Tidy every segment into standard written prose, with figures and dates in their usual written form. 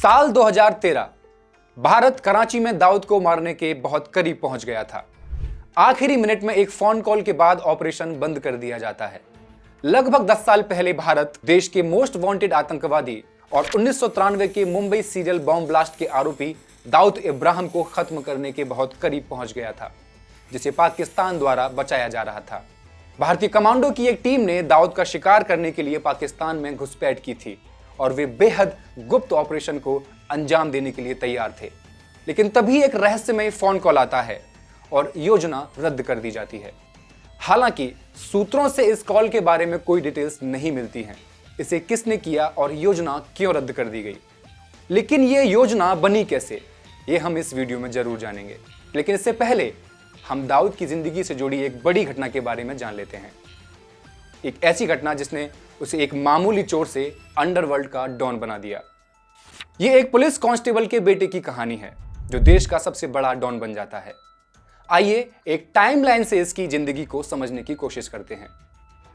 साल 2013 भारत कराची में दाऊद को मारने के बहुत करीब पहुंच गया था। आखिरी मिनट में एक फोन कॉल के बाद ऑपरेशन बंद कर दिया जाता है। लगभग 10 साल पहले भारत देश के मोस्ट वांटेड आतंकवादी और 1993 के मुंबई सीरियल बॉम्ब ब्लास्ट के आरोपी दाऊद इब्राहिम को खत्म करने के बहुत करीब पहुंच गया था, जिसे पाकिस्तान द्वारा बचाया जा रहा था। भारतीय कमांडो की एक टीम ने दाऊद का शिकार करने के लिए पाकिस्तान में घुसपैठ की थी और वे बेहद गुप्त ऑपरेशन को अंजाम देने के लिए तैयार थे। लेकिन तभी एक रहस्यमय फोन कॉल आता है और योजना रद्द कर दी जाती है। हालांकि सूत्रों से इस कॉल के बारे में कोई डिटेल्स नहीं मिलती हैं। इसे किसने किया और योजना क्यों रद्द कर दी गई, लेकिन ये योजना बनी कैसे, ये हम इस वीडियो में जरूर जानेंगे। लेकिन इससे पहले हम दाऊद की जिंदगी से जुड़ी एक बड़ी घटना के बारे में जान लेते हैं। एक ऐसी घटना जिसने उसे एक मामूली चोर से अंडरवर्ल्ड का डॉन बना दिया। ये एक पुलिस कांस्टेबल के बेटे की कहानी है जो देश का सबसे बड़ा डॉन बन जाता है। आइए एक टाइमलाइन से इसकी जिंदगी को समझने की कोशिश करते हैं।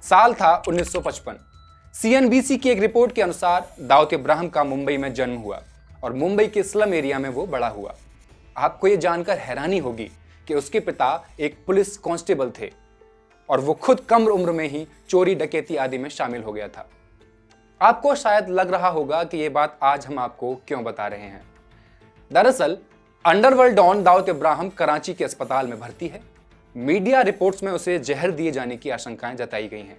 साल था 1955। सीएनबीसी की एक रिपोर्ट के अनुसार दाऊद इब्राहिम का मुंबई में जन्म हुआ और मुंबई के स्लम एरिया में वो बड़ा हुआ। आपको ये जानकर हैरानी होगी कि उसके पिता एक पुलिस कांस्टेबल थे और वो खुद कम उम्र में ही चोरी डकैती आदि में शामिल हो गया था। आपको शायद लग रहा होगा कि ये बात आज हम आपको क्यों बता रहे हैं। दरअसल अंडरवर्ल्ड डॉन दाऊद इब्राहिम कराची के अस्पताल में भर्ती है। मीडिया रिपोर्ट्स में उसे जहर दिए जाने की आशंकाएं जताई गई हैं।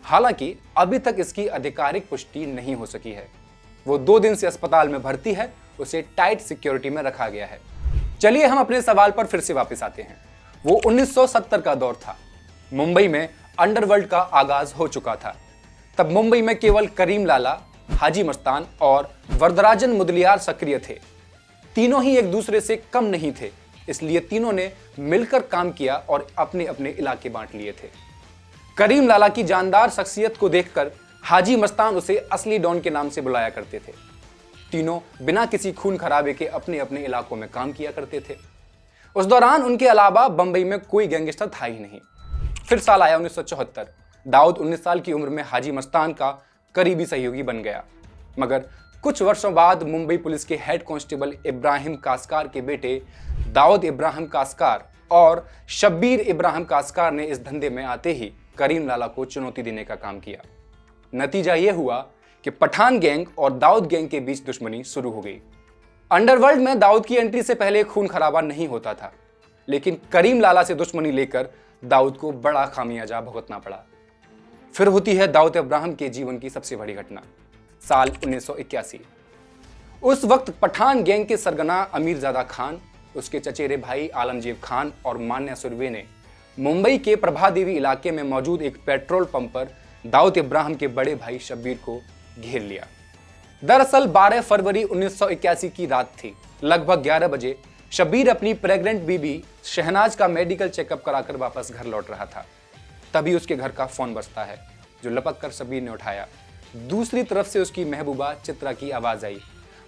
हालांकि अभी तक इसकी आधिकारिक पुष्टि नहीं हो सकी है। वो 2 दिन से अस्पताल में भर्ती है, उसे टाइट सिक्योरिटी में रखा गया है। चलिए हम अपने सवाल पर फिर से वापस आते हैं। वो 1970 का दौर था। मुंबई में अंडरवर्ल्ड का आगाज हो चुका था। तब मुंबई में केवल करीम लाला, हाजी मस्तान और वरदराजन मुदलियार सक्रिय थे। तीनों ही एक दूसरे से कम नहीं थे, इसलिए तीनों ने मिलकर काम किया और अपने अपने इलाके बांट लिए थे। करीम लाला की जानदार शख्सियत को देखकर हाजी मस्तान उसे असली डॉन के नाम से बुलाया करते थे। तीनों बिना किसी खून खराबे के अपने अपने इलाकों में काम किया करते थे। उस दौरान उनके अलावा बंबई में कोई गैंगस्टर था ही नहीं। फिर साल आया 1974। दाऊद 19 साल की उम्र में हाजी मस्तान का करीबी सहयोगी बन गया। मगर कुछ वर्षों बाद मुंबई पुलिस के हेड कांस्टेबल इब्राहिम कासकार के बेटे दाऊद इब्राहिम कासकार और शब्बीर इब्राहिम कासकार ने इस धंधे में आते ही करीम लाला को चुनौती देने का काम किया। नतीजा यह हुआ कि पठान गैंग और दाऊद गैंग के बीच दुश्मनी शुरू हो गई। अंडरवर्ल्ड में दाऊद की एंट्री से पहले खून खराबा नहीं होता था, लेकिन करीम लाला से दुश्मनी लेकर दाऊद को बड़ा खामियाजा भुगतना पड़ा। फिर होती है दाऊद इब्राहिम के जीवन की सबसे बड़ी घटना। साल 1981। उस वक्त पठान गैंग के सरगना अमीरजादा खान, उसके चचेरे भाई आलमगीर खान और मान्या सुरवे ने मुंबई के प्रभादेवी इलाके में मौजूद एक पेट्रोल पंप पर दाऊद इब्राहिम के बड़े भाई शब्बीर को घेर लिया। दरअसल 12 फरवरी 1981 की रात थी। लगभग 11 बजे शब्बीर अपनी प्रेग्नेंट बीबी शहनाज का मेडिकल चेकअप कराकर वापस घर लौट रहा था। तभी उसके घर का फोन बजता है, जो लपक कर शब्बीर ने उठाया। दूसरी तरफ से उसकी महबूबा चित्रा की आवाज आई।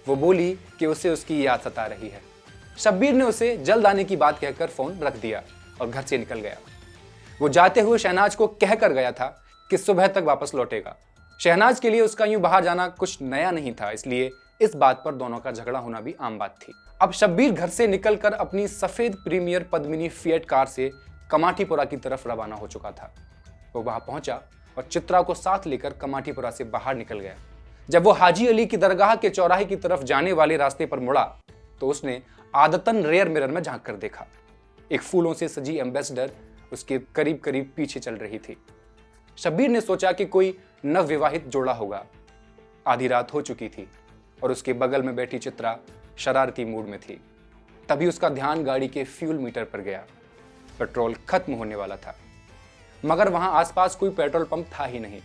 वो बोली कि उसे उसकी याद सता रही है। शब्बीर ने उसे जल्द आने की बात कहकर फोन रख दिया और घर से निकल गया। वो जाते हुए शहनाज को कहकर गया था कि सुबह तक वापस लौटेगा। शहनाज के लिए उसका यूं बाहर जाना कुछ नया नहीं था, इसलिए इस बात पर दोनों का झगड़ा होना भी आम बात थी। अब शब्बीर घर से निकलकर अपनी सफेद प्रीमियर पद्मिनी फिएट कार से कमाटीपुरा की तरफ रवाना हो चुका था। वो वहां पहुंचा और चित्रा को साथ लेकर कमाटीपुरा से बाहर निकल गया। जब वो हाजी अली की दरगाह के चौराहे की तरफ जाने वाले रास्ते पर मुड़ा तो उसने आदतन रेयर मिरर में झांक कर देखा। एक फूलों से सजी एम्बेसडर उसके करीब करीब पीछे चल रही थी। शब्बीर ने सोचा कि कोई नवविवाहित जोड़ा होगा। आधी रात हो चुकी थी और उसके बगल में बैठी चित्रा शरारती मूड में थी। तभी उसका ध्यान गाड़ी के फ्यूल मीटर पर गया। पेट्रोल खत्म होने वाला था, मगर वहां आसपास कोई पेट्रोल पंप था ही नहीं।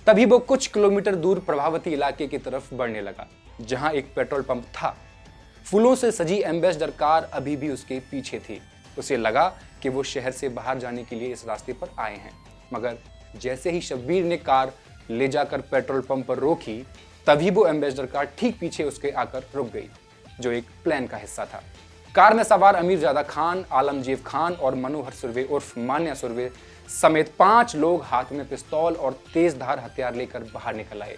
तभी वो कुछ किलोमीटर दूर प्रभावती इलाके की तरफ बढ़ने लगा, जहां एक पेट्रोल पंप था। फूलों से सजी एम्बेसडर कार अभी भी उसके पीछे थी। उसे लगा कि वो शहर से बाहर जाने के लिए इस रास्ते पर आए हैं। मगर जैसे ही शब्बीर ने कार ले जाकर पेट्रोल पंप पर रोकी, तभी वो एम्बेसडर कार ठीक पीछे उसके आकर रुक गई, जो एक प्लान का हिस्सा था। कार में सवार अमीरजादा खान, आलमगीर खान और मनोहर सुरवे उर्फ मान्या सुरवे समेत 5 लोग हाथ में पिस्तौल और तेज धार हथियार लेकर बाहर निकल आए।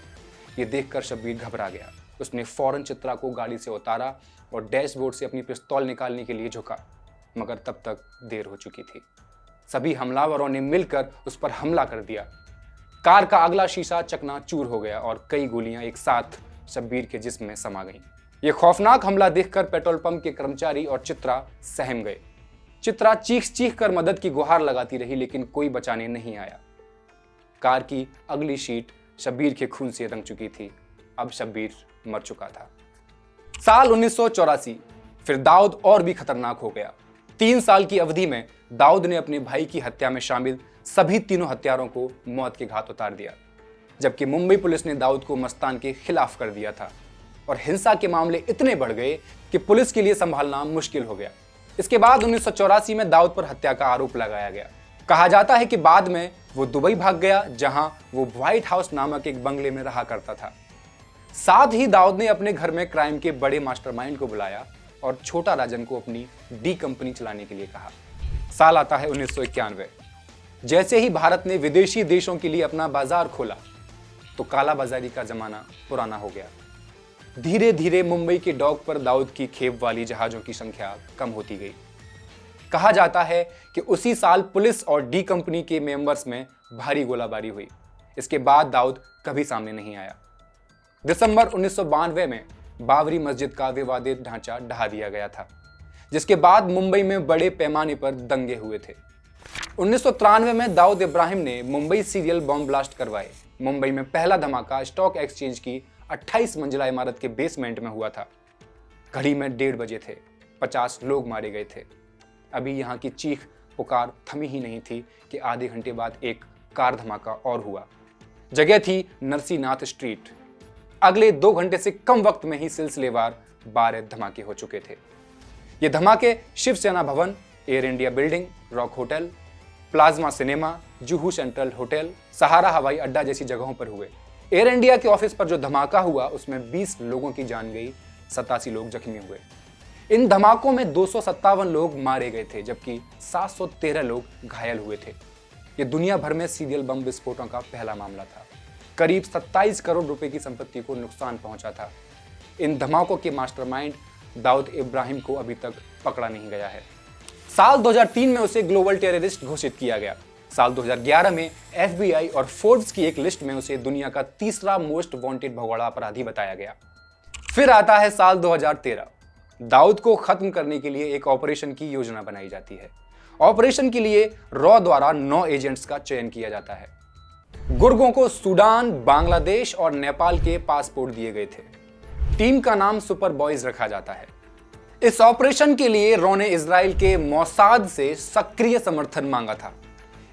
ये देखकर शब्बीर घबरा गया। उसने फौरन चित्रा को गाड़ी से उतारा और डैशबोर्ड से अपनी पिस्तौल निकालने के लिए झुका, मगर तब तक देर हो चुकी थी। सभी हमलावरों ने मिलकर उस पर हमला कर दिया। कार का अगला शीशा चकनाचूर हो गया और कई गोलियां एक साथ शब्बीर के जिस्म में समा गईं। यह खौफनाक हमला देखकर पेट्रोल पंप के कर्मचारी और चित्रा सहम गए। चित्रा चीख चीख कर मदद की गुहार लगाती रही, लेकिन कोई बचाने नहीं आया। कार की अगली शीट शब्बीर के खून से रंग चुकी थी। अब शब्बीर मर चुका था। साल 1984। फिर दाऊद और भी खतरनाक हो गया। 3 साल की अवधि में दाऊद ने अपने भाई की हत्या में शामिल सभी तीनों हत्यारों को मौत के घाट उतार दिया, जबकि मुंबई पुलिस ने दाऊद को मस्तान के खिलाफ कर दिया था और हिंसा के मामले इतने बढ़ गए कि पुलिस के लिए संभालना मुश्किल हो गया। इसके बाद 1984 में दाऊद पर हत्या का आरोप लगाया गया। कहा जाता है कि बाद में वो दुबई भाग गया, जहां वो व्हाइट हाउस नामक एक बंगले में रहा करता था। साथ ही दाऊद ने अपने घर में क्राइम के बड़े मास्टरमाइंड को बुलाया और छोटा राजन को अपनी डी कंपनी चलाने के लिए कहा। साल आता है 1991। जैसे ही भारत ने विदेशी देशों के लिए अपना बाजार खोला तो काला बाजारी का जमाना पुराना हो गया। धीरे धीरे मुंबई के डॉक पर दाऊद की खेप वाली जहाजों की संख्या कम होती गई। कहा जाता है कि उसी साल पुलिस और डी कंपनी के मेंबर्स में भारी गोलाबारी हुई। इसके बाद दाऊद कभी सामने नहीं आया। दिसंबर 1992 में बाबरी मस्जिद का विवादित ढांचा ढहा दिया गया था, जिसके बाद मुंबई में बड़े पैमाने पर दंगे हुए थे। 1993 में दाऊद इब्राहिम ने मुंबई सीरियल बॉम्ब ब्लास्ट करवाए। मुंबई में पहला धमाका स्टॉक एक्सचेंज की 28 मंजिला इमारत के बेसमेंट में हुआ था। घड़ी में 1:30 बजे थे। 50 लोग मारे गए थे। अभी यहाँ की चीख पुकार थमी ही नहीं थी कि आधे घंटे बाद एक कार धमाका और हुआ। जगह थी नरसीनाथ स्ट्रीट। अगले 2 घंटे से कम वक्त में ही सिलसिलेवार 12 धमाके हो चुके थे। ये धमाके Shiv Sena Bhavan, Air India building, rock hotel, plasma cinema, Juhu central hotel, Sahara हवाई अड्डा जैसी जगहों पर हुए। एयर इंडिया के ऑफिस पर जो धमाका हुआ उसमें 20 लोगों की जान गई, 87 लोग जख्मी हुए। इन धमाकों में 257 लोग मारे गए थे, जबकि 713 लोग घायल हुए थे। ये दुनिया भर में सीरियल बम विस्फोटों का पहला मामला था। करीब 27 करोड़ रुपए की संपत्ति को नुकसान पहुंचा था। इन धमाकों के मास्टरमाइंड दाऊद इब्राहिम को अभी तक पकड़ा नहीं गया है। साल 2003 में उसे ग्लोबल टेररिस्ट घोषित किया गया। साल 2011 में FBI और फोर्ब्स की एक लिस्ट में उसे दुनिया का 3रा मोस्ट वांटेड भगोड़ा अपराधी बताया गया। फिर आता है साल 2013। दाऊद को खत्म करने के लिए एक ऑपरेशन की योजना बनाई जाती है। ऑपरेशन के लिए रॉ द्वारा 9 एजेंट्स का चयन किया जाता है। गुर्गों को सूडान, बांग्लादेश और नेपाल के पासपोर्ट दिए गए थे। टीम का नाम सुपर बॉयज रखा जाता है। इस ऑपरेशन के लिए रॉ ने इजराइल के मोसाद से सक्रिय समर्थन मांगा था।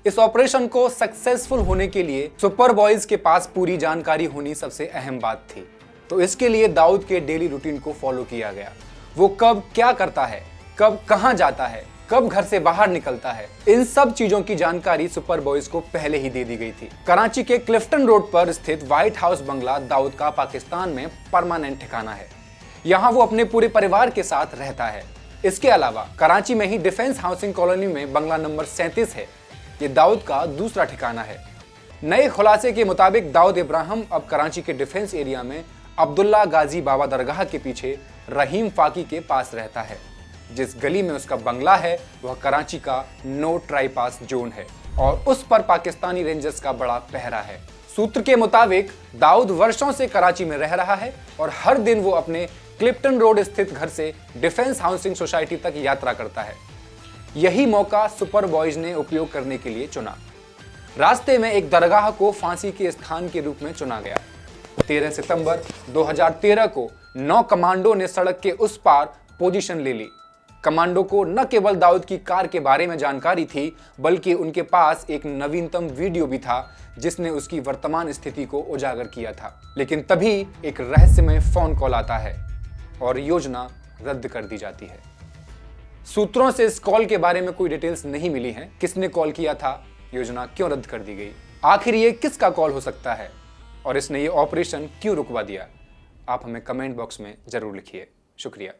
इस ऑपरेशन को सक्सेसफुल होने के लिए सुपर बॉयज के पास पूरी जानकारी होनी सबसे अहम बात थी। तो इसके लिए दाऊद के डेली रूटीन को फॉलो किया गया। वो कब क्या करता है, कब कहां जाता है, कब घर से बाहर निकलता है, इन सब चीजों की जानकारी सुपर बॉयज को पहले ही दे दी गई थी। कराची के क्लिफ्टन रोड पर स्थित व्हाइट हाउस बंगला दाऊद का पाकिस्तान में परमानेंट ठिकाना है। यहाँ वो अपने पूरे परिवार के साथ रहता है। इसके अलावा कराची में ही डिफेंस हाउसिंग कॉलोनी में बंगला नंबर 37 है। ये दाऊद का दूसरा ठिकाना है। नए खुलासे के मुताबिक दाऊद इब्राहिम अब कराची के डिफेंस एरिया में अब्दुल्ला गाजी बाबा दरगाह के पीछे रहीम फाकी के पास रहता है। जिस गली में उसका बंगला है वह कराची का नो ट्राईपास जोन है और उस पर पाकिस्तानी रेंजर्स का बड़ा पहरा है। सूत्र के मुताबिक दाऊद वर्षों से कराची में रह रहा है और हर दिन वो अपने क्लिफ्टन रोड स्थित घर से डिफेंस हाउसिंग सोसाइटी तक यात्रा करता है। यही मौका सुपर बॉयज ने उपयोग करने के लिए चुना। रास्ते में एक दरगाह को फांसी के स्थान के रूप में चुना गया। 13 सितंबर 2013 को 9 कमांडो ने सड़क के उस पार पोजीशन ले ली। कमांडो को न केवल दाऊद की कार के बारे में जानकारी थी, बल्कि उनके पास एक नवीनतम वीडियो भी था जिसने उसकी वर्तमान स्थिति को उजागर किया था। लेकिन तभी एक रहस्यमय फोन कॉल आता है और योजना रद्द कर दी जाती है। सूत्रों से इस कॉल के बारे में कोई डिटेल्स नहीं मिली हैं। किसने कॉल किया था, योजना क्यों रद्द कर दी गई, आखिर ये किसका कॉल हो सकता है और इसने ये ऑपरेशन क्यों रुकवा दिया? आप हमें कमेंट बॉक्स में जरूर लिखिए। शुक्रिया।